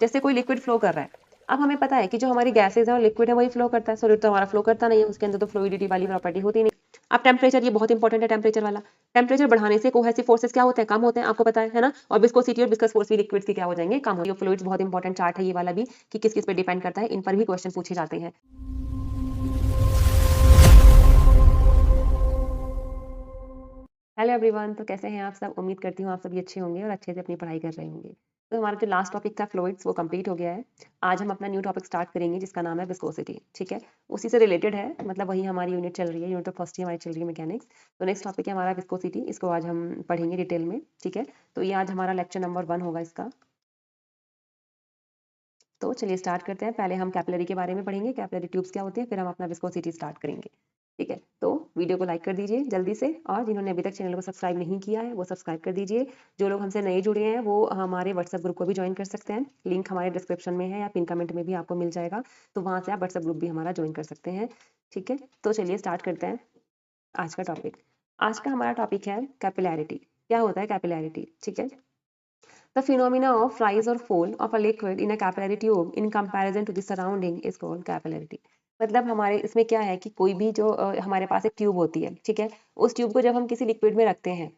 जैसे कोई liquid flow कर रहा है, अब हमें पता है कि जो हमारी गैसेज है और लिक्विड है वही फ्लो करता है, सॉलिड तो हमारा फ्लो करता नहीं है, उसके अंदर तो फ्लूइडिटी वाली प्रॉपर्टी होती नहीं। अब टेम्परेचर, ये बहुत इंपॉर्टेंट है टेम्परेचर वाला। टेम्परेचर बढ़ाने से कोहेसिव फोर्सेस क्या होते हैं, कम होते हैं, आपको पता है ना। और विस्कोसिटी और विस्कस फोर्स भी लिक्विड्स की क्या हो जाएंगे, कम हो। फ्लूइड्स बहुत इंपॉर्टेंट चार्ट है ये वाला भी, कि किस किस पे डिपेंड करता है, इन पर भी क्वेश्चन पूछे जाते हैं। हेलो एवरीवन, तो कैसे हैं आप सब। उम्मीद करती हूँ आप सभी अच्छे होंगे और अच्छे से अपनी पढ़ाई कर रहे होंगे। तो हमारा जो लास्ट टॉपिक था फ्लूइड्स, वो कंप्लीट हो गया है। आज हम अपना न्यू टॉपिक स्टार्ट करेंगे जिसका नाम है विस्कोसिटी। ठीक है, उसी से रिलेटेड है, मतलब वही हमारी यूनिट चल रही है, यूनिट ऑफ फर्स्ट ही हमारी चल रही है मैकेनिक्स। तो नेक्स्ट टॉपिक है हमारा विस्कोसिटी, इसको आज हम पढ़ेंगे डिटेल में। ठीक है, तो ये आज हमारा लेक्चर नंबर 1 होगा इसका। तो चलिए स्टार्ट करते हैं। पहले हम कैपिलरी के बारे में पढ़ेंगे, कैपिलरी ट्यूब्स क्या होते हैं, फिर हम अपना विस्कोसिटी स्टार्ट करेंगे। ठीक है, तो वीडियो को लाइक कर दीजिए जल्दी से, और जिन्होंने अभी तक चैनल को सब्सक्राइब नहीं किया है वो सब्सक्राइब कर दीजिए। जो लोग हमसे नए जुड़े हैं वो हमारे व्हाट्सएप ग्रुप को भी ज्वाइन कर सकते हैं, लिंक हमारे डिस्क्रिप्शन में है या पिन कमेंट में भी आपको मिल जाएगा, तो वहाँ से आप व्हाट्सएप ग्रुप भी हमारा ज्वाइन कर सकते हैं। ठीक है, तो चलिए स्टार्ट करते हैं आज का टॉपिक। आज का हमारा टॉपिक है कैपिलैरिटी। क्या होता है कैपिलैरिटी, ठीक है। The phenomena of rise or fall of a liquid in a capillary tube in comparison to the surrounding is called capillarity। मतलब हमारे इसमें क्या है कि कोई भी जो हमारे पास एक ट्यूब होती है, ठीक है, उस ट्यूब को जब हम किसी लिक्विड में रखते हैं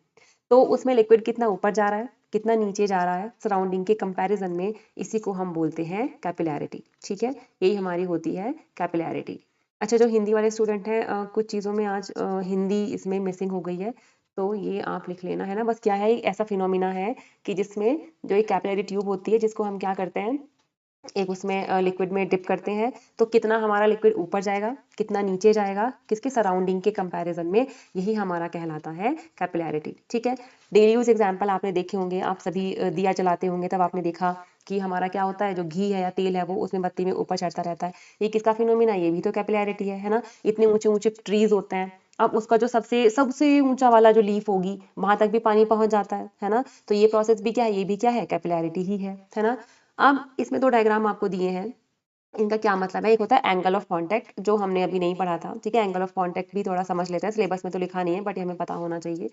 तो उसमें लिक्विड कितना ऊपर जा रहा है, कितना नीचे जा रहा है सराउंडिंग के कंपैरिजन में, इसी को हम बोलते हैं कैपिलैरिटी। ठीक है, यही हमारी होती है कैपिलैरिटी। अच्छा, जो हिंदी वाले स्टूडेंट हैं, कुछ चीज़ों में आज हिंदी इसमें मिसिंग हो गई है, तो ये आप लिख लेना है ना। बस क्या है, एक ऐसा फिनोमिना है कि जिसमें जो एक कैपिलरी ट्यूब होती है जिसको हम क्या करते हैं, एक उसमें लिक्विड में डिप करते हैं, तो कितना हमारा लिक्विड ऊपर जाएगा, कितना नीचे जाएगा, किसके सराउंडिंग के कंपैरिजन में, यही हमारा कहलाता है कैपिलैरिटी। ठीक है, डेली यूज एग्जांपल आपने देखे होंगे, आप सभी दिया जलाते होंगे तब आपने देखा कि हमारा क्या होता है, जो घी है या तेल है वो उसमें बत्ती में ऊपर चढ़ता रहता है। ये किसका फिनोमिना, ये भी तो कैपिलैरिटी है ना। इतने ऊंचे ऊंचे ट्रीज होते हैं, अब उसका जो सबसे सबसे ऊंचा वाला जो लीफ होगी वहां तक भी पानी पहुंच जाता है ना। तो ये प्रोसेस भी क्या है, ये भी क्या है, कैपिलैरिटी ही है ना। अब इसमें दो डायग्राम आपको दिए हैं, इनका क्या मतलब है। एक होता है एंगल ऑफ कांटेक्ट, जो हमने अभी नहीं पढ़ा था। ठीक है, एंगल ऑफ कांटेक्ट भी थोड़ा समझ लेते हैं, सिलेबस में तो लिखा नहीं है बट ये हमें पता होना चाहिए।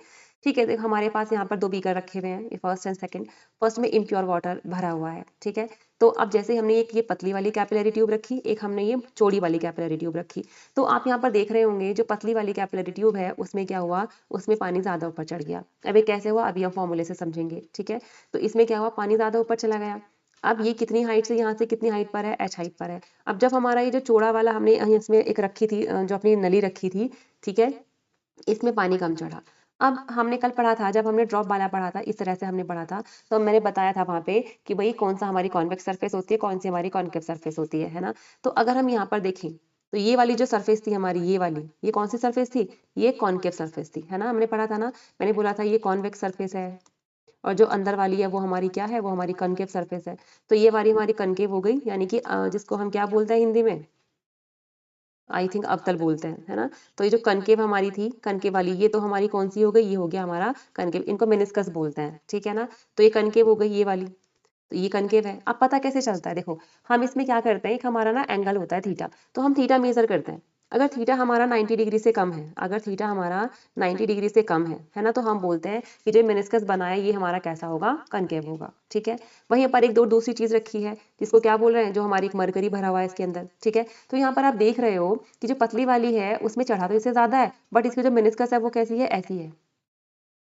ठीक है, देखो हमारे पास यहाँ पर दो बीकर रखे हुए हैं, फर्स्ट एंड सेकंड। फर्स्ट में इम्प्योर वाटर भरा हुआ है, ठीक है। तो अब जैसे हमने एक ये पतली वाली कैपिलरी ट्यूब रखी, एक हमने ये चौड़ी वाली कैपिलरी ट्यूब रखी, तो आप यहाँ पर देख रहे होंगे जो पतली वाली कैपिलरी ट्यूब है उसमें क्या हुआ, उसमें पानी ज्यादा ऊपर चढ़ गया। अब ये कैसे हुआ, अभी हम फॉर्मूले से समझेंगे। ठीक है, तो इसमें क्या हुआ, पानी ज्यादा ऊपर चला गया। अब ये कितनी हाइट से, यहाँ से कितनी हाइट पर है, एच हाइट पर है। अब जब हमारा ये जो चौड़ा वाला हमने इसमें एक रखी थी, जो अपनी नली रखी थी, ठीक है, इसमें पानी कम चढ़ा। अब हमने कल पढ़ा था, जब हमने ड्रॉप वाला पढ़ा था, इस तरह से हमने पढ़ा था, तो मैंने बताया था वहां पे कि भाई कौन सा हमारी कॉन्वेक्स सरफेस होती है, कौन सी हमारी कॉन्केव सरफेस होती है ना। तो अगर हम यहाँ पर देखें तो ये वाली जो सरफेस थी हमारी, ये वाली, ये कौन सी सरफेस थी, ये कॉन्केव सरफेस थी, है ना। हमने पढ़ा था ना, मैंने बोला था ये कॉन्वेक्स सरफेस है, और जो अंदर वाली है वो हमारी क्या है, वो हमारी कनकेव सरफेस है। तो ये वाली हमारी कनकेव हो गई, यानी कि जिसको हम क्या बोलते हैं हिंदी में, आई थिंक अवतल बोलते हैं, है ना। तो ये जो कनकेव हमारी थी, कनकेव वाली, ये तो हमारी कौन सी हो गई, ये हो गया हमारा कनकेव, इनको मेनिस्कस बोलते हैं, ठीक है ना। तो ये कनकेव हो गई ये वाली, तो ये कनकेव है। अब पता कैसे चलता है, देखो हम इसमें क्या करते हैं, एक हमारा ना एंगल होता है थीटा, तो हम थीटा मेजर करते हैं। अगर थीटा हमारा 90 डिग्री से कम है, अगर थीटा हमारा 90 डिग्री से कम है ना, तो हम बोलते हैं कि जो मेनिस्कस बना है ये हमारा कैसा होगा, कनकेव होगा। ठीक है, वहीं पर एक दो दूसरी चीज रखी है जिसको क्या बोल रहे हैं, जो हमारी एक मरकरी भरा हुआ है इसके अंदर। ठीक है, तो यहाँ पर आप देख रहे हो कि जो पतली वाली है उसमें चढ़ा तो इससे ज्यादा है, बट इसकी जो मेनिस्कस है वो कैसी है, ऐसी है।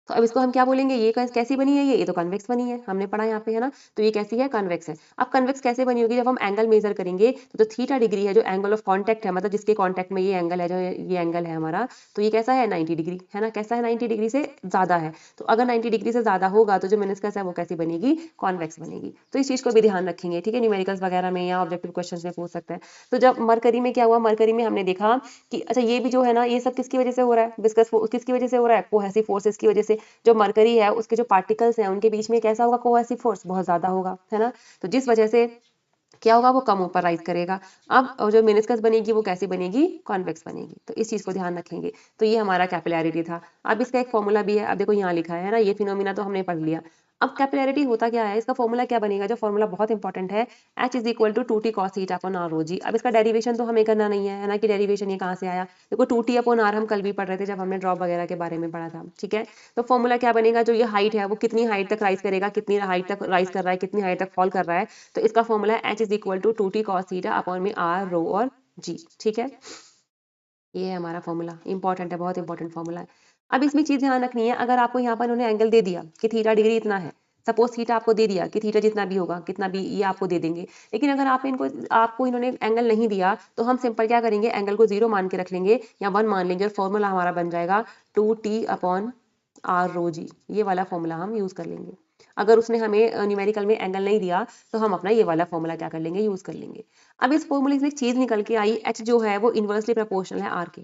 तो अब इसको हम क्या बोलेंगे, ये कैसी बनी है, ये तो कन्वेक्स बनी है, हमने पढ़ा यहाँ पे, है ना। तो ये कैसी है, कन्वेक्स है। अब कन्वेक्स कैसे बनी होगी, जब हम एंगल मेजर करेंगे तो जो थीटा डिग्री है, जो एंगल ऑफ कांटेक्ट है, मतलब जिसके कांटेक्ट में ये एंगल है, जो ये एंगल है हमारा, तो ये कैसा है, 90 डिग्री, है ना। कैसा है, 90 डिग्री से ज्यादा है। तो अगर 90 डिग्री से ज्यादा होगा तो जो मेनिस्कस है वो कैसी बनेगी, कॉन्वेक्स बनेगी। तो इस चीज को भी ध्यान रखेंगे, ठीक है, न्यूमेरिकल्स वगैरह में या ऑब्जेक्टिव क्वेश्चन में पूछ सकते हैं। तो जब मरकरी में क्या हुआ, मरकरी में हमने देखा कि अच्छा ये भी जो है ना, ये सब किसकी वजह से हो रहा है, विस्कस किसकी वजह से हो रहा है, कोहेसिव फोर्सेस की वजह से। जो मरकरी है उसके जो पार्टिकल्स हैं उनके बीच में कैसा होगा, कोहेसिव फोर्स बहुत ज्यादा होगा, है ना। तो जिस वजह से क्या होगा, वो कम ऊपर राइज करेगा। अब और जो मेनिस्कस बनेगी वो कैसी बनेगी, कॉन्वेक्स बनेगी। तो इस चीज को ध्यान रखेंगे। तो ये हमारा कैपिलैरिटी था। अब इसका एक फॉर्मूला भी है, अब देखो यहाँ लिखा है ना, ये फिनोमिना तो हमने पढ़ लिया। अब कैपिलैरिटी होता क्या है, इसका फॉर्मूला क्या बनेगा, जो फॉर्मूला बहुत इंपॉर्टेंट है, H is equal to 2t cos theta upon r rho g। अब इसका डेरिवेशन तो हमें करना नहीं है ना, कि डेरिवेशन ये कहाँ से आया, देखो 2t अपॉन r हम कल भी पढ़ रहे थे जब हमने ड्रॉप वगैरह के बारे में पढ़ा था, ठीक है। तो फॉर्मूला क्या बनेगा, जो ये हाइट है वो कितनी हाइट तक राइज करेगा, कितनी हाइट तक राइज कर रहा है, कितनी हाइट तक फॉल कर रहा है, तो इसका फॉर्मूला है H is equal to 2t cos theta upon में r रो और g, ठीक है। ये है हमारा फॉर्मूला, इंपॉर्टेंट है, बहुत इंपॉर्टेंट फॉर्मूला है। अब इसमें चीज ध्यान रखनी है, अगर आपको यहाँ पर उन्होंने एंगल दे दिया कि थीटा डिग्री इतना है, सपोज थीटा आपको दे दिया कि थीटा जितना भी होगा, कितना भी ये आपको दे देंगे, लेकिन अगर आपको इन्होंने एंगल नहीं दिया, तो हम सिंपल क्या करेंगे, एंगल को 0 मान के रख लेंगे या 1 मान लेंगे, और फॉर्मूला हमारा बन जाएगा 2t अपॉन r रो जी। ये वाला फॉर्मूला हम यूज कर लेंगे। अगर उसने हमें न्यूमेरिकल में एंगल नहीं दिया, तो हम अपना ये वाला फॉर्मूला क्या कर लेंगे, यूज कर लेंगे। अब इस फॉर्मूले से एक चीज निकल के आई, एच जो है वो इनवर्सली प्रोपोर्शनल है आर के।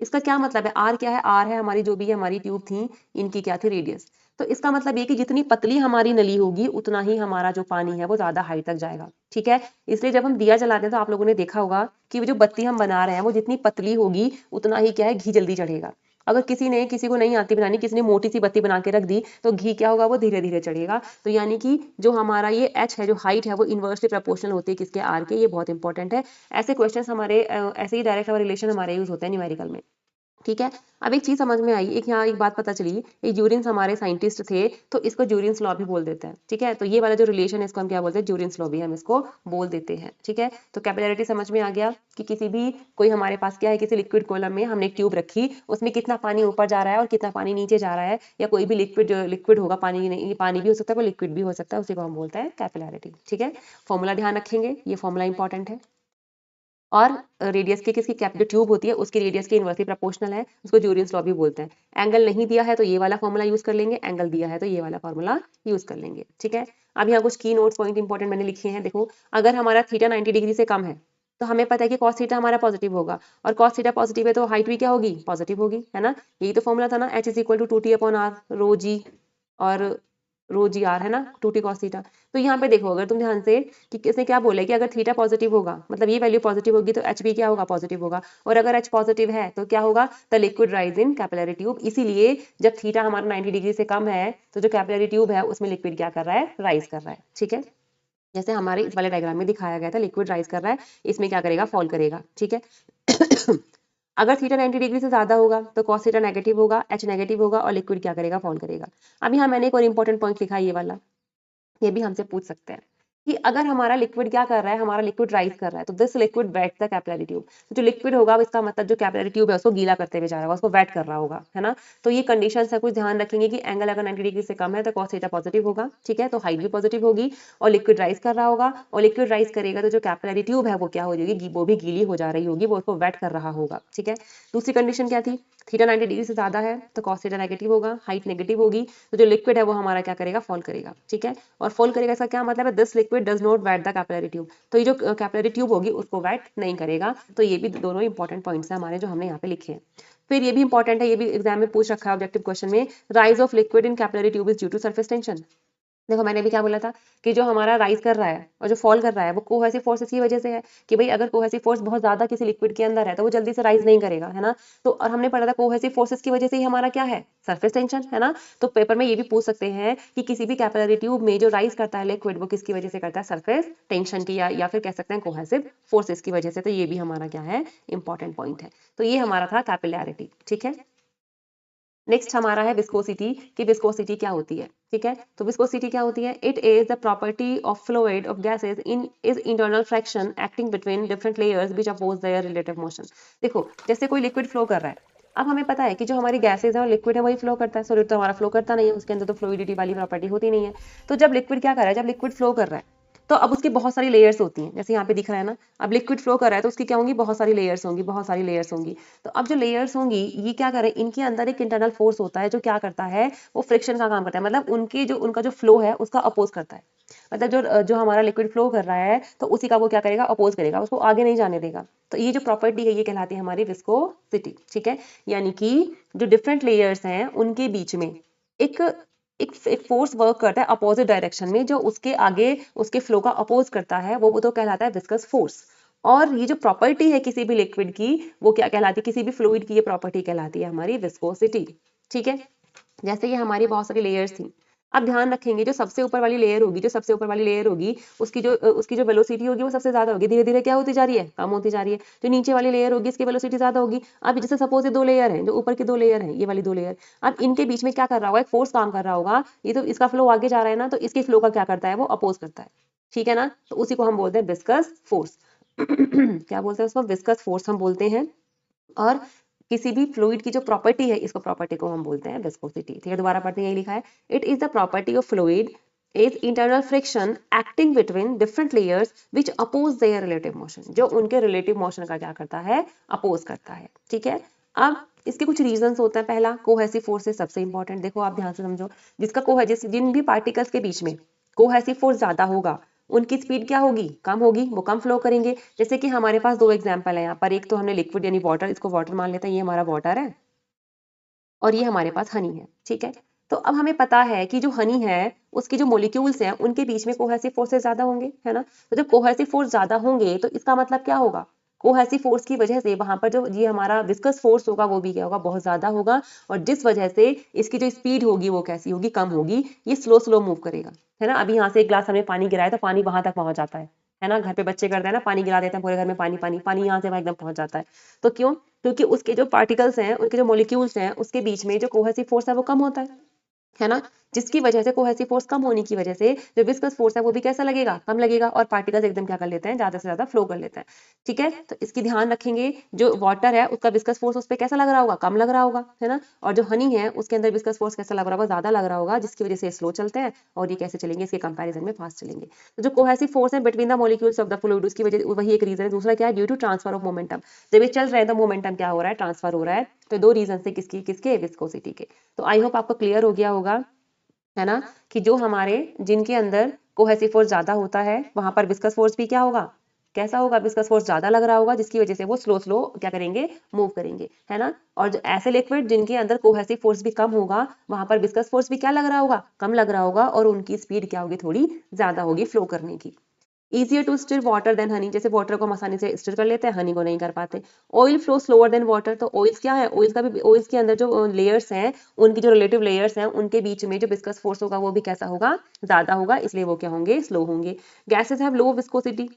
इसका क्या मतलब है, आर क्या है, आर है हमारी जो भी हमारी ट्यूब थी, इनकी क्या थी, रेडियस। तो इसका मतलब ये कि जितनी पतली हमारी नली होगी, उतना ही हमारा जो पानी है वो ज्यादा हाइट तक जाएगा, ठीक है। इसलिए जब हम दिया जलाते हैं तो आप लोगों ने देखा होगा कि वो जो बत्ती हम बना रहे हैं वो जितनी पतली होगी, उतना ही क्या है, घी जल्दी चढ़ेगा। अगर किसी को नहीं आती बनानी, किसी ने मोटी सी बत्ती बना के रख दी, तो घी क्या होगा, वो धीरे धीरे चढ़ेगा। तो यानी कि जो हमारा ये एच है, जो हाइट है, वो इनवर्सली प्रोपोर्शनल होती है किसके, आर के। ये बहुत इंपॉर्टेंट है। ऐसे क्वेश्चन हमारे ऐसे ही डायरेक्ट रिलेशन हमारे यूज होते हैं न्यूमेरिकल में, ठीक है। अब एक चीज समझ में आई, एक यहाँ एक बात पता चली, ये ज्यूरिन्स हमारे साइंटिस्ट थे, तो इसको ज्यूरिन्स लॉ भी बोल देते हैं, ठीक है। तो ये वाला जो रिलेशन है इसको हम क्या बोलते हैं, ज्यूरिन्स लॉ भी हम इसको बोल देते हैं, ठीक है। तो कैपिलैरिटी समझ में आ गया कि किसी भी कोई हमारे पास क्या है, किसी लिक्विड कॉलम में हमने एक ट्यूब रखी, उसमें कितना पानी ऊपर जा रहा है और कितना पानी नीचे जा रहा है, या कोई भी लिक्विड होगा, पानी नहीं, पानी भी हो सकता है, कोई लिक्विड भी हो सकता है, उसी को हम बोलते हैं कैपिलैरिटी, ठीक है। फॉर्मूला ध्यान रखेंगे, ये फॉर्मूला इंपॉर्टेंट है। और रेडियस की किसकी कैप जो ट्यूब होती है उसकी रेडियस के इनवर्सली प्रोपोर्शनल है, उसको ज्यूरिन्स लॉ भी बोलते हैं। एंगल नहीं दिया है तो ये वाला फॉर्मूला यूज कर लेंगे, एंगल दिया है तो ये वाला फॉर्मूला यूज कर लेंगे, ठीक है। अब यहाँ कुछ की नोट्स पॉइंट इंपॉर्टेंट मैंने लिखे हैं, देखो। अगर हमारा थीटा 90 डिग्री से कम है, तो हमें पता है कि cos थीटा हमारा पॉजिटिव होगा, और cos थीटा पॉजिटिव है तो हाइट भी क्या होगी, पॉजिटिव होगी, है ना। यही तो फॉर्मूला था ना, H is equal to 2t अपॉन r रो जी, और रो जी आर है ना, 2t cos थीटा। तो यहाँ पे देखो, अगर तुम ध्यान से, कि किसने क्या बोला है कि अगर थीटा पॉजिटिव होगा, मतलब ये वैल्यू पॉजिटिव होगी, तो एच भी क्या होगा, पॉजिटिव होगा। और अगर एच पॉजिटिव है तो क्या होगा, the liquid rise in capillary tube. इसीलिए जब थीटा हमारा 90 डिग्री से कम है, तो जो कैपिलरी ट्यूब है उसमें लिक्विड क्या कर रहा है, राइज कर रहा है, ठीक है। जैसे हमारे इस वाले डायग्राम में दिखाया गया था, लिक्विड राइज कर रहा है, इसमें क्या करेगा, फॉल करेगा, ठीक है। अगर थीटा 90 डिग्री से ज्यादा होगा तो cos थीटा नेगेटिव होगा, एच नेगेटिव होगा, और लिक्विड क्या करेगा, फॉल करेगा। अब यहाँ मैंने एक और इंपॉर्टेंट पॉइंट लिखा है, ये वाला, ये भी हमसे पूछ सकते हैं कि अगर हमारा लिक्विड क्या कर रहा है, हमारा लिक्विड राइज कर रहा है, तो this liquid wet the capillary tube. तो जो लिक्विड होगा इसका मतलब जो कैपिलरी ट्यूब है उसको गीला करते हुए जा रहा होगा, उसको वेट कर रहा होगा, है ना। तो ये कंडीशन है, कुछ ध्यान रखेंगे कि एंगल अगर 90 डिग्री से कम है तो cos थीटा पॉजिटिव होगा, ठीक है, तो हाइट भी पॉजिटिव होगी, और लिक्विड राइज कर रहा होगा, और लिक्विड राइज करेगा तो जो कैपिलरी ट्यूब है वो क्या हो जाएगी, वो भी गीली हो जा रही होगी, वो उसको वेट कर रहा होगा, ठीक है। दूसरी कंडीशन क्या थी, थीटा 90 डिग्री से ज्यादा है तो cos थीटा नेगेटिव होगा, हाइट नेगेटिव होगी, तो जो लिक्विड है वो हमारा क्या करेगा, फॉल करेगा, ठीक है। और फॉल करेगा इसका क्या मतलब है, this liquid does not wet the capillary tube. तो ये जो कैपिलरी ट्यूब होगी उसको वेट नहीं करेगा। तो ये भी दोनों इंपॉर्टेंट पॉइंट्स हैं हमारे, जो हमने यहाँ पे लिखे हैं। फिर ये भी इंपॉर्टेंट है, ये भी एग्जाम में पूछ रखा है ऑब्जेक्टिव क्वेश्चन में, rise of liquid in capillary tube is due to surface tension. देखो मैंने भी क्या बोला था कि जो हमारा राइज कर रहा है और जो फॉल कर रहा है वो कोहेसिव फोर्सेस की वजह से है, कि भाई अगर कोहेसिव फोर्स बहुत ज्यादा किसी लिक्विड के अंदर है तो वो जल्दी से राइज नहीं करेगा, है ना। तो और हमने पढ़ा था कोहेसिव फोर्सेस की वजह से ही हमारा क्या है, सरफेस टेंशन, है ना। तो पेपर में ये भी पूछ सकते हैं कि किसी भी कैपिलरी ट्यूब में जो राइज करता है लिक्विड, वो किसकी वजह से करता है, सरफेस टेंशन की, या फिर कह सकते हैं कोहेसिव फोर्सेस की वजह से। तो ये भी हमारा क्या है, इंपॉर्टेंट पॉइंट है। तो ये हमारा था कैपिलैरिटी, ठीक है। नेक्स्ट हमारा है विस्कोसिटी, कि विस्कोसिटी क्या होती है, ठीक है। तो विस्कोसिटी क्या होती है, it is the property of fluid of gases in is internal fraction acting between different layers which oppose their relative motion. देखो जैसे कोई लिक्विड फ्लो कर रहा है, अब हमें पता है कि जो हमारी गैसेज है और लिक्विड है वही फ्लो करता है, सॉलिड तो हमारा फ्लो करता नहीं है, उसके अंदर तो फ्लूइडिटी वाली प्रॉपर्टी होती नहीं है। तो जब लिक्विड क्या कर रहा है, जब लिक्विड फ्लो कर रहा है, तो अब उसकी बहुत सारी लेयर्स होती हैं, जैसे यहाँ पे दिख रहा है ना। अब लिक्विड फ्लो कर रहा है तो उसकी क्या होंगी, बहुत सारी लेयर्स होंगी, बहुत सारी लेयर्स होंगी। तो अब जो लेयर्स होंगी ये क्या करें, इनके अंदर एक इंटरनल फोर्स होता है जो क्या करता है, वो फ्रिक्शन का काम करता है, मतलब उनका जो फ्लो है उसका अपोज करता है। मतलब जो हमारा लिक्विड फ्लो कर रहा है तो उसी का वो क्या करेगा, अपोज करेगा, उसको आगे नहीं जाने देगा। तो ये जो प्रॉपर्टी है ये कहलाती है हमारी विस्कोसिटी, ठीक है। यानी कि जो डिफरेंट लेयर्स हैं उनके बीच में एक एक फोर्स वर्क करता है अपोजिट डायरेक्शन में, जो उसके आगे उसके फ्लो का अपोज करता है, वो तो कहलाता है विस्कस फोर्स। और ये जो प्रॉपर्टी है किसी भी लिक्विड की, वो क्या कहलाती है, किसी भी फ्लूइड की ये प्रॉपर्टी कहलाती है हमारी विस्कोसिटी, ठीक है। जैसे ये हमारी बहुत सारी लेयर्स थी, अब ध्यान रखेंगे जो सबसे ऊपर वाली लेयर होगी, उसकी जो वेलोसिटी होगी वो सबसे ज्यादा होगी, धीरे धीरे क्या होती जा रही है, कम होती जा रही है। जो नीचे वाली लेयर होगी इसकी वेलोसिटी ज्यादा होगी। अब जैसे सपोज ये 2 लेयर हैं, जो ऊपर की 2 लेयर हैं, ये वाली 2 लेयर, अब इनके बीच में क्या कर रहा होगा, एक फोर्स काम कर रहा होगा। ये तो इसका फ्लो आगे जा रहा है ना, तो इसके फ्लो का क्या करता है, वो अपोज करता है। ठीक है ना, तो उसी को हम बोलते हैं विस्कस फोर्स। क्या बोलते हैं उसको, विस्कस फोर्स हम बोलते हैं। और किसी भी फ्लूइड की जो प्रॉपर्टी है, इसको प्रॉपर्टी को हम बोलते हैं विस्कोसिटी। ठीक है, दोबारा पढ़ते हैं, यही लिखा है, it is the property of fluid is internal friction acting between different layers which oppose their relative motion, जो उनके relative motion का क्या करता है, अपोज करता है। ठीक है, अब इसके कुछ रीजंस होते हैं। पहला, कोहेसिव फोर्स सबसे इंपॉर्टेंट, देखो आप ध्यान से समझो, जिन भी पार्टिकल्स के बीच में कोहेसिव फोर्स ज्यादा होगा, उनकी स्पीड क्या होगी, कम होगी, वो कम फ्लो करेंगे। जैसे कि हमारे पास 2 एग्जाम्पल है यहाँ पर, एक तो हमने लिक्विड यानी वाटर, इसको वाटर मान लेते हैं, ये हमारा वाटर है, और ये हमारे पास हनी है। ठीक है, तो अब हमें पता है कि जो हनी है उसके जो मोलिक्यूल्स हैं उनके बीच में कोहेसिव फोर्सेस ज्यादा होंगे, है ना। तो जब कोहेसिव फोर्स ज्यादा होंगे तो इसका मतलब क्या होगा, कोहेसिव फोर्स की वजह से वहां पर जो ये हमारा विस्कस फोर्स होगा वो भी क्या होगा, बहुत ज्यादा होगा। और जिस वजह से इसकी जो स्पीड होगी वो कैसी होगी, कम होगी, ये स्लो स्लो मूव करेगा, है ना। अभी यहाँ से एक ग्लास हमने पानी गिराया तो पानी वहां तक पहुंच जाता है ना। घर पे बच्चे करते हैं ना, पानी गिरा देते हैं पूरे घर में, पानी पानी पानी, यहाँ से वहां एकदम पहुंच जाता है। तो क्यों, क्योंकि उसके जो पार्टिकल्स हैं, उनके जो मोलिक्यूल्स हैं, उसके बीच में जो कोहेसिव फोर्स है वो कम होता है ना। जिसकी वजह से कोहेसिव फोर्स कम होने की वजह से जो विस्कस फोर्स है वो भी कैसा लगेगा, कम लगेगा, और पार्टिकल्स एकदम क्या कर लेते हैं, ज्यादा से ज्यादा फ्लो कर लेते हैं। ठीक है, तो इसकी ध्यान रखेंगे, जो वाटर है उसका विस्कस फोर्स उस पर कैसा लग रहा होगा, कम लग रहा होगा, है ना। और जो हनी है उसके अंदर विस्कस फोर्स कैसा लग रहा होगा, ज्यादा लग रहा होगा, जिसकी वजह से स्लो चलते हैं और ये कैसे चलेंगे, इसके कंपैरिजन में फास्ट चलेंगे। तो जो कोहेसिव फोर्स है between the molecules of the fluid, उसकी वजह वही एक रीजन है। दूसरा क्या है, due to transfer of momentum, जब ये चल रहे हैं तो मोमेंटम क्या हो रहा है, ट्रांसफर हो रहा है। तो 2 रीजन से, किसकी किसके, विस्कोसिटी के। तो आई होप आपको क्लियर हो गया होगा, है ना, कि जो हमारे जिनके अंदर कोहेसिव फोर्स ज्यादा होता है वहां पर विस्कस फोर्स भी क्या होगा, कैसा होगा, विस्कस फोर्स ज्यादा लग रहा होगा, जिसकी वजह से वो स्लो स्लो क्या करेंगे, मूव करेंगे, है ना। और जो ऐसे लिक्विड जिनके अंदर कोहेसिव फोर्स भी कम होगा, वहां पर विस्कस फोर्स भी क्या लग रहा होगा, कम लग रहा होगा, और उनकी स्पीड क्या होगी, थोड़ी ज्यादा होगी फ्लो करने की। Easier to stir water than honey, जैसे वाटर को हम आसानी से स्टिर कर लेते हैं, हनी को नहीं कर पाते। Oil flow slower then water, तो ऑयल्स क्या है, ऑयल्स के अंदर जो लेयर्स हैं, उनकी जो रिलेटिव लेयर्स हैं, उनके बीच में जो विस्कस फोर्स होगा वो भी कैसा होगा, ज्यादा होगा, इसलिए वो क्या होंगे, स्लो होंगे। Gases have low viscosity,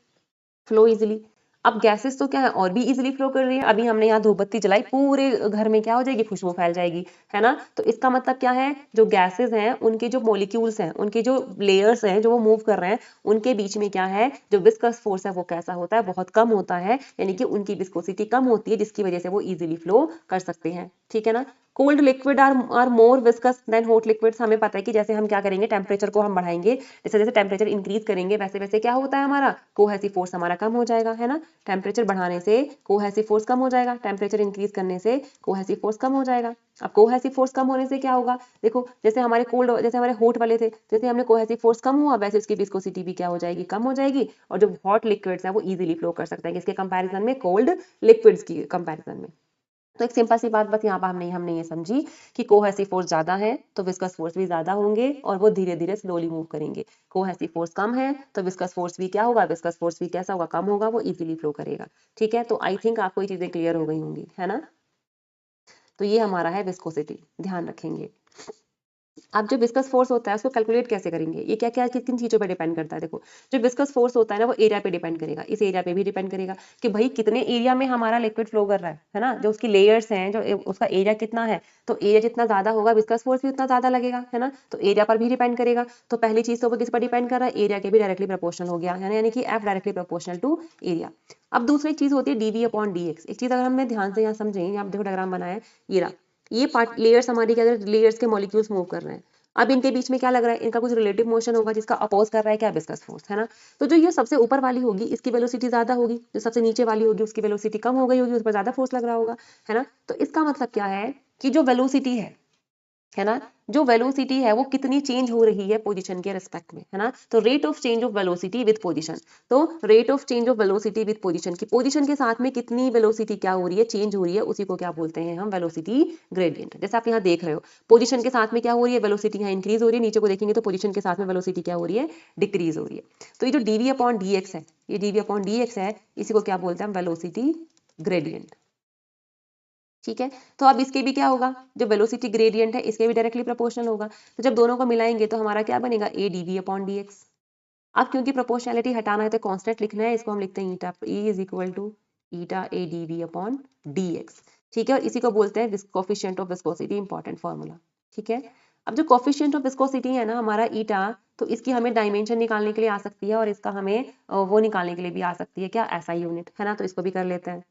flow easily. अब गैसेस तो क्या है, और भी इजिली फ्लो कर रही है। अभी हमने यहाँ धूपबत्ती जलाई, पूरे घर में क्या हो जाएगी, खुशबू फैल जाएगी, है ना। तो इसका मतलब क्या है, जो गैसेस हैं उनके जो मॉलिक्यूल्स हैं, उनके जो लेयर्स हैं जो वो मूव कर रहे हैं, उनके बीच में क्या है, जो विस्कस फोर्स है वो कैसा होता है, बहुत कम होता है, यानी कि उनकी विस्कोसिटी कम होती है, जिसकी वजह से वो इजिली फ्लो कर सकते हैं। ठीक है ना। Cold liquid are more viscous than hot liquids, हमें पता है कि जैसे हम क्या करेंगे, टेम्परेचर को हम बढ़ाएंगे, जैसे जैसे टेम्परेचर इंक्रीज करेंगे वैसे वैसे क्या होता है, हमारा कोहेसिव फोर्स हमारा कम हो जाएगा, है ना। टेम्परेचर बढ़ाने से कोहेसिव फोर्स कम हो जाएगा, टेम्परेचर इंक्रीज करने से कोहेसिव फोर्स कम हो जाएगा। अब कोहेसिव फोर्स कम होने से क्या होगा, देखो जैसे हमारे कोल्ड, जैसे हमारे हॉट वाले थे, जैसे हमने कोहेसिव फोर्स कम हुआ वैसे उसकी विस्कोसिटी भी क्या हो जाएगी, कम हो जाएगी। और जो हॉट लिक्विड्स हैं वो इजीली फ्लो कर सकते हैं, किसके कंपैरिजन में, कोल्ड लिक्विड्स की कंपैरिजन में। तो एक सिंपल सी बात बस यहाँ पर हमने ये समझी कि कोहेसिव फोर्स ज्यादा है तो विस्कस फोर्स भी ज्यादा होंगे, और वो धीरे धीरे स्लोली मूव करेंगे। कोहेसिव फोर्स कम है तो विस्कस फोर्स भी क्या होगा, विस्कस फोर्स भी कैसा होगा, कम होगा, वो इजीली फ्लो करेगा। ठीक है, तो आई थिंक आपको ये चीजें क्लियर हो गई होंगी, है ना। तो ये हमारा है विस्कोसिटी, ध्यान रखेंगे। अब जो विस्कस फोर्स होता है उसको कैलकुलेट कैसे करेंगे, ये क्या क्या किन चीजों पे डिपेंड करता है। देखो, जो विस्कस फोर्स होता है ना वो एरिया पे डिपेंड करेगा, इस एरिया पे भी डिपेंड करेगा कि भाई कितने एरिया में हमारा लिक्विड फ्लो कर रहा है ना। जो उसकी लेयर्स हैं, जो उसका एरिया कितना है, तो एरिया जितना ज्यादा होगा विस्कस फोर्स भी उतना ज्यादा लगेगा, है ना। तो एरिया पर भी डिपेंड करेगा। तो पहली चीज तो वो किस पर डिपेंड कर रहा है, एरिया के भी डायरेक्टली प्रोपोर्शनल हो गया, यानी कि F directly proportional to area. अब दूसरी चीज होती है डीवी अपॉन डी एक्स। एक चीज अगर हमने ध्यान से यहाँ समझें, यहाँ देखो डायग्राम बनाया है, ये रहा, ये पार्ट लेयर्स हमारी क्या, लेयर्स के मॉलिक्यूल्स मूव कर रहे हैं। अब इनके बीच में क्या लग रहा है, इनका कुछ रिलेटिव मोशन होगा जिसका अपोज कर रहा है क्या, विस्कस फोर्स, है ना। तो जो ये सबसे ऊपर वाली होगी इसकी वेलोसिटी ज्यादा होगी, जो सबसे नीचे वाली होगी उसकी वेलोसिटी कम हो गई होगी, उस पर ज्यादा फोर्स लग रहा होगा, है ना। तो इसका मतलब क्या है कि जो वेलोसिटी है ना, जो वेलोसिटी है वो कितनी चेंज हो रही है पोजीशन के रिस्पेक्ट में, है ना। तो rate of change of velocity with position, तो rate of change of velocity with position की पोजीशन के साथ में कितनी वेलोसिटी क्या हो रही है, चेंज हो रही है, उसी को क्या बोलते हैं हम, वेलोसिटी ग्रेडियंट। जैसे आप यहाँ देख रहे हो, पोजीशन के साथ में क्या हो रही है, वेलोसिटी यहाँ इंक्रीज हो रही है, नीचे को देखेंगे तो पोजीशन के साथ में वेलोसिटी क्या हो रही है, डिक्रीज हो रही है। तो ये जो डीवी अपॉन डी एक्स है, ये डीवी अपॉन डी एक्स है, इसी को क्या बोलते हैं हम, वेलोसिटी ग्रेडियंट। ठीक है। तो अब इसके भी क्या होगा, जो वेलोसिटी ग्रेडियंट है इसके भी डायरेक्टली प्रोपोर्शनल होगा। तो जब दोनों को मिलाएंगे तो हमारा क्या बनेगा, A D V upon D X. अब क्योंकि प्रोपोर्शनैलिटी हटाना है तो कांस्टेंट लिखना है, इसको हम लिखते हैं eta, E is equal to eta A D V upon D X. ठीक है, और इसी को बोलते हैं coefficient of viscosity, important formula. ठीक है, अब जो कोफिशिएंट ऑफ विस्कोसिटी है ना हमारा ईटा, तो इसकी हमें डायमेंशन निकालने के लिए आ सकती है और इसका हमें वो निकालने के लिए भी आ सकती है, क्या, ऐसा यूनिट है ना। तो इसको भी कर लेते हैं।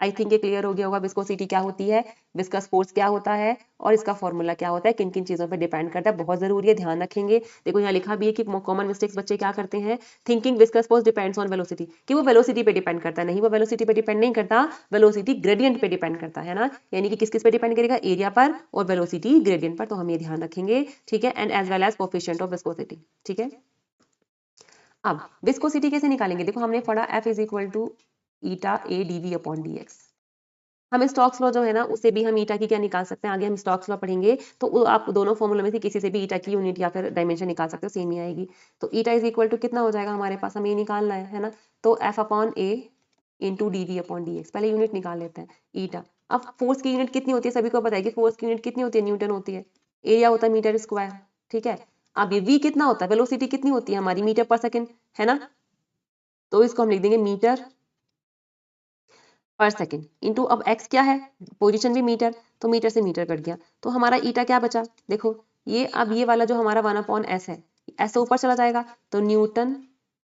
आई थिंक ये क्लियर हो गया होगा, विस्कोसिटी क्या होती है, विस्कस फोर्स क्या होता है, और इसका फॉर्मूला क्या होता है, किन किन चीज़ों पर डिपेंड करता है, बहुत ज़रूरी है, ध्यान रखेंगे। देखो यहाँ लिखा भी है कि कॉमन मिस्टेक्स बच्चे क्या करते हैं, thinking viscous force depends on velocity, कि वो वेलोसिटी पे डिपेंड करता है। नहीं, वो वेलोसिटी पे डिपेंड नहीं करता, वेलोसिटी ग्रेडियंट पे डिपेंड करता है ना। यानी कि किस किस पे डिपेंड करेगा, एरिया पर और वेलोसिटी ग्रेडियंट पर। तो हम ये ध्यान रखेंगे, ठीक है, and as well as coefficient of viscosity. ठीक है, अब विस्कोसिटी कैसे निकालेंगे, देखो हमने पढ़ा F is equal to eta A D V upon D X. हम स्टोक्स लॉ जो है ना उससे भी हम ईटा की क्या निकाल सकते हैं, आगे हम स्टोक्स लॉ पढ़ेंगे तो आप दोनों फॉर्मूले में से किसी से भी ईटा की यूनिट या फिर डायमेंशन निकाल सकते हो, सेम ही आएगी। तो ईटा इज इक्वल टू कितना हो जाएगा हमारे पास, हमें ये निकालना है ना। तो F upon A into D V upon D X, पहले यूनिट निकाल लेते हैं ईटा। अब फोर्स की यूनिट कितनी होती है, सभी को पता है कि फोर्स की यूनिट कितनी होती है, न्यूटन होती है। एरिया होता है मीटर स्क्वायर। ठीक है, अब ये वी कितना होता है, वेलोसिटी कितनी होती है हमारी, मीटर पर सेकेंड, है ना। तो इसको हम लिख देंगे मीटर पर सेकेंड इंटू, अब एक्स क्या है, पोजीशन भी मीटर, तो मीटर से मीटर कट गया, तो हमारा ईटा क्या बचा, देखो ये, अब ये वाला जो हमारा 1/s है, ऐसे ऊपर चला जाएगा, तो न्यूटन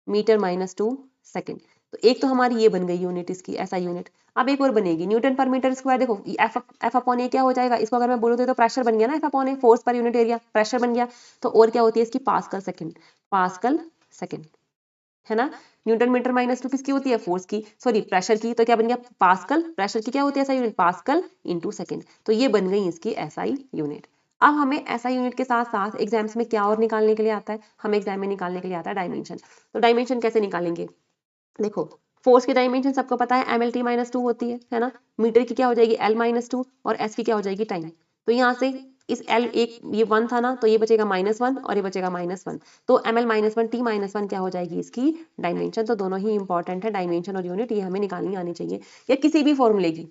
मीटर माइनस 2 सेकेंड। तो एक तो हमारी ये बन गई यूनिट इसकी, ऐसा यूनिट। अब एक और बनेगी न्यूटन पर मीटर स्क्वायर, देखो एफ अपॉन ए क्या हो जाएगा, इसको अगर मैं बोलूँ तो प्रेशर बन गया ना, F upon a force per unit area, pressure बन गया। तो और क्या होती है इसकी, पास्कल सेकेंड, पास्कल सेकेंड, है ना। न्यूटन मीटर माइनस 2 किसकी होती है, फोर्स की, सॉरी प्रेशर की, तो क्या बन गया पास्कल, प्रेशर की क्या होती है ऐसा यूनिट, पास्कल इंटू सेकेंड। तो ये बन गई इसकी एसआई यूनिट। अब हमें एसआई यूनिट के साथ साथ एग्जाम्स में क्या और निकालने के लिए आता है, हमें एग्जाम में निकालने के लिए आता है डायमेंशन। तो डायमेंशन कैसे निकालेंगे, देखो फोर्स की डायमेंशन सबको पता है एम एल टी माइनस 2 होती है ना। मीटर की क्या हो जाएगी एल माइनस 2, और एस की क्या हो जाएगी टाइम। तो यहाँ से इस एल, एक ये 1 था ना, तो ये बचेगा -1 और ये बचेगा -1, तो एम एल -1 टी -1 क्या हो जाएगी इसकी डायमेंशन। तो दोनों ही इंपॉर्टेंट है, डायमेंशन और यूनिट, ये हमें निकालनी आनी चाहिए, या किसी भी फॉर्मूले की।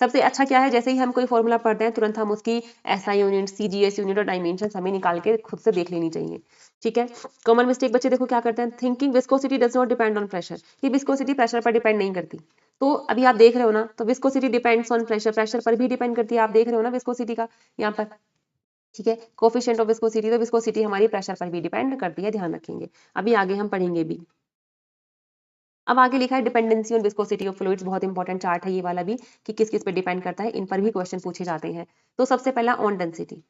सबसे अच्छा क्या है, जैसे ही हम कोई फॉर्मूला पढ़ते हैं तुरंत हम उसकी एसआई यूनिट, सीजीएस यूनिट और डायमेंशन हमें निकाल के खुद से देख लेनी चाहिए। ठीक है, कॉमन मिस्टेक बच्चे देखो क्या करते हैं, thinking viscosity does not depend on pressure, ये विस्कोसिटी प्रेशर पर डिपेंड नहीं करती। तो अभी आप देख रहे हो ना, तो viscosity depends on pressure, pressure पर भी डिपेंड करती है, आप देख रहे हो ना विस्कोसिटी का यहाँ पर। ठीक है, कोफिशिएंट ऑफ विस्कोसिटी, तो विस्कोसिटी हमारी प्रेशर पर भी डिपेंड करती है, ध्यान रखेंगे। अभी आगे हम पढ़ेंगे भी। अब आगे लिखा है dependency on viscosity of fluids, बहुत इंपॉर्टेंट चार्ट है ये वाला भी, कि किस किस पे डिपेंड करता है, इन पर भी क्वेश्चन पूछे जाते हैं। तो सबसे पहला ऑन डेंसिटी,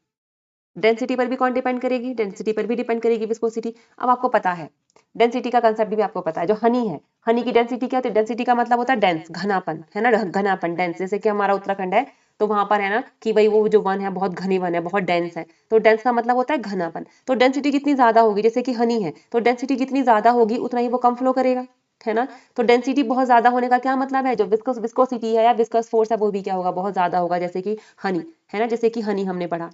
डेंसिटी पर भी कौन डिपेंड करेगी, डेंसिटी पर भी डिपेंड करेगी विस्कोसिटी। अब आपको पता है डेंसिटी का कंसेप्ट भी आपको पता है, जो हनी है, हनी की डेंसिटी क्या होती है, डेंसिटी का मतलब होता है डेंस, घनापन, है ना, घनापन डेंस। जैसे कि हमारा उत्तराखंड है तो वहां पर है ना कि भाई वो जो वन है बहुत घनी वन है, बहुत डेंस है, तो डेंस का मतलब होता है घनापन। तो डेंसिटी कितनी ज्यादा होगी, जैसे कि हनी है, तो डेंसिटी जितनी ज्यादा होगी उतना ही वो कम फ्लो करेगा, है ना। तो डेंसिटी बहुत ज्यादा होने का क्या मतलब है, जो विस्कोसिटी है या विस्कस फोर्स है वो भी क्या होगा, बहुत ज्यादा होगा, जैसे कि हनी, है ना, जैसे कि हनी हमने पढ़ा।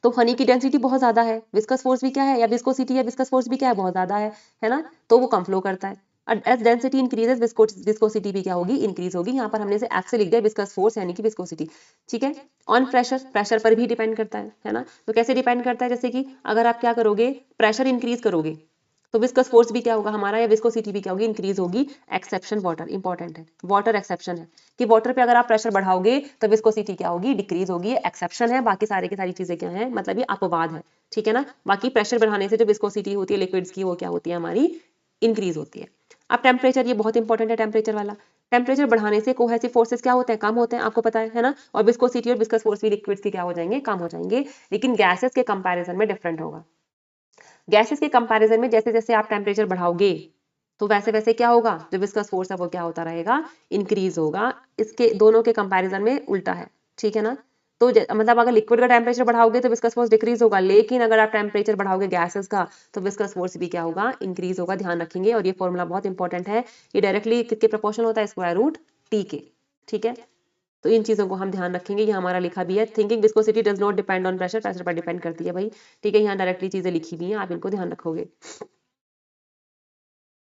तो हनी की डेंसिटी बहुत ज्यादा है, विस्कस फोर्स भी क्या है, या विस्कोसिटी या विस्कस फोर्स भी क्या है, बहुत ज्यादा है ना, तो वो कम फ्लो करता है। एज डेंसिटी इंक्रीजेस विस्कोसिटी भी क्या होगी, इंक्रीज होगी। यहाँ पर हमने से एफ से लिख दिया विस्कस फोर्स यानी कि विस्कोसिटी। ठीक है, ऑन प्रेशर, प्रेशर पर भी डिपेंड करता है ना। तो कैसे डिपेंड करता है, जैसे कि अगर आप क्या करोगे, प्रेशर इंक्रीज करोगे तो विस्कस फोर्स भी क्या होगा हमारा, या विस्कोसिटी भी क्या होगी, इंक्रीज होगी। एक्सेप्शन वाटर, इंपॉर्टेंट है, वाटर एक्सेप्शन है, कि वाटर पे अगर आप प्रेशर बढ़ाओगे तो विस्कोसिटी क्या होगी, डिक्रीज होगी। एक्सेप्शन है, बाकी सारे की सारी चीजें क्या है, मतलब ये अपवाद है। ठीक है ना, बाकी प्रेशर बढ़ाने से जो विस्कोसिटी होती है लिक्विड्स की, वो क्या होती है हमारी, इंक्रीज होती है। अब टेम्परेचर, ये बहुत इंपॉर्टेंट है टेम्परेचर वाला। टेम्परेचर बढ़ाने से कोहेसिव फोर्सेस क्या होते हैं, कम होते हैं, आपको पता है ना। और विस्कोसिटी और विस्कस फोर्स भी लिक्विड्स के क्या हो जाएंगे, कम हो जाएंगे। लेकिन गैसेस के कंपैरिजन में डिफरेंट होगा। गैसेस के कंपैरिजन में जैसे जैसे आप टेम्परेचर बढ़ाओगे तो वैसे वैसे क्या होगा, जो विस्कस फोर्स है वो क्या होता रहेगा, इंक्रीज होगा। इसके दोनों के कंपैरिजन में उल्टा है। ठीक है ना, तो मतलब अगर लिक्विड का टेम्परेचर बढ़ाओगे तो विस्कस फोर्स डिक्रीज होगा, लेकिन अगर आप टेम्परेचर बढ़ाओगे गैसेस का तो विस्कस फोर्स भी क्या होगा, इंक्रीज होगा, ध्यान रखेंगे। और ये फॉर्मूला बहुत इंपॉर्टेंट है, ये डायरेक्टली किसके प्रोपोर्शनल होता है, स्क्वायर रूट टी के। ठीक है, तो इन चीजों को हम ध्यान रखेंगे, ये हमारा लिखा भी है, thinking viscosity does not depend on pressure, pressure पर डिपेंड करती है भाई। ठीक है, यहाँ डायरेक्टली चीजें लिखी हुई हैं, आप इनको ध्यान रखोगे।